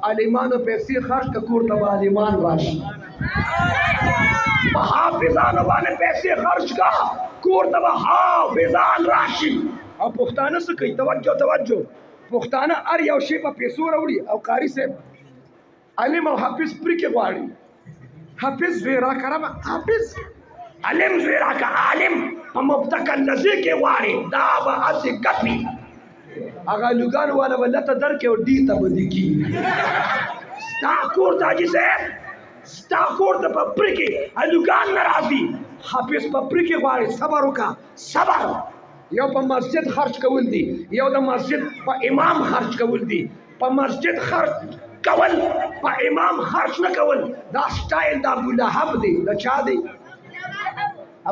आलिमानो पैसे खर्च का कोर तब आलिमान राशि हाफिजान वाले पैसे खर्च का कोर तब हाफिजान राशि। और पुख्ताना से कही तवज्जो तवज्जो पुख्ताना अर यौशे पर पैसों रौड़ी और कारी से अलिम और हाफिज प्री के ग्वाड़ी हाफिज वेरा करम हाफिज अलिम वेरा का आलिम मुब्तका नज़ी के वारे दाब असी कपी अगर लुगान वाला वल्ला तदर के और डी तब दिखी स्टाकोर ताजी से स्टाकोर तब प्री के लुगान नाराजी हाफिज पप्री के वारे सबर का सबर यो पर मस्जिद खर्च कबूल दी यो द मस्जिद पर इमाम खर्च कबूल दी पर मस्जिद खर्च कवल पर इमाम खर्च न कवल दा स्टाइल दा अबू लहब दे लचा दे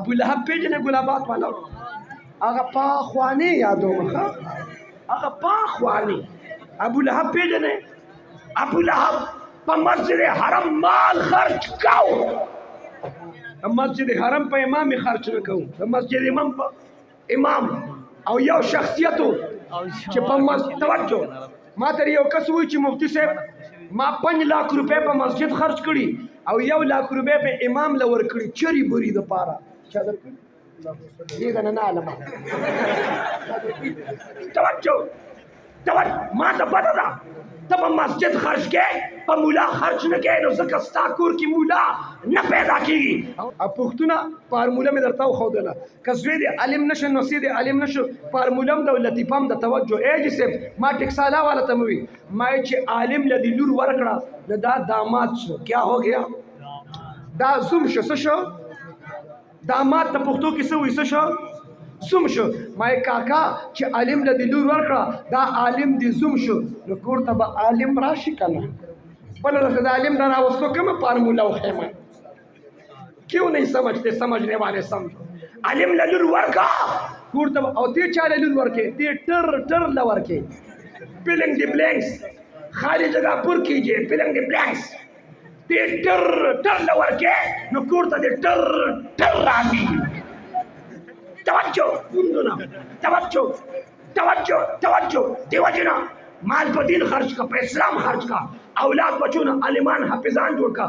अबू लहब पे जने गुलाबात वाला आगा पा ख्वाने यादों मखा आगा पा ख्वाने अबू लहब पे जने अबू लहब पर मस्जिद हरम माल खर्च काओ मस्जिद हरम पर इमाम खर्च न कऊं मस्जिद इमाम पर इमाम और यो शख्सियतों के पम्मस तवज्जो मां तेरी यो कसुई ची मुफ्ती से मां 5 लाख रुपए पर मस्जिद खर्च करी और यो लाख रुपए पे इमाम लवर करी चरी बुरी द पारा चादर करी ये गना ना लमा तवज्जो तवज्जो मां तो बता तब मस्जिद खर्च के पर मुला खर्च न के नो सकस्ताकुर की मुला न पैदा की अब पुख्तुना फार्मूला में दरताव खोदला कसवेद अलिम नशो नसीद अलिम नशो फार्मूलम दौलती पम द तवज्जो ए जिसे मा टिक्साला वाला तमवी माय चे आलिम लदी लूर वरकड़ा न दा दामाद शो क्या हो गया दा जुम शो दामाद त पुख्तो की सो इसो सुम शो माय काका चे आलिम लदी लूर वरकड़ा दा आलिम दी जुम शो न कोर तब आलिम राशि कना बल रखदा आलिम दाना वस्तो कम फार्मूला खेमा क्यों नहीं समझते समझने वाले समझो आलिम ललुर वर्का कोर तब औते चा ललुर वर्के ते टर टर लवर के फिलिंग द ब्लैंक्स खाली जगह पुर कीजिए फिलिंग द ब्लैंक्स ते टर टर लवर के न कोर तब टर टर राशि तवज्जो बुंदुना तवज्जो तवज्जो तवज्जो देवजना माल पर दीन खर्च का पर इस्लाम खर्च का औलाद बचूना अलिमान हाफिजान जोड़ का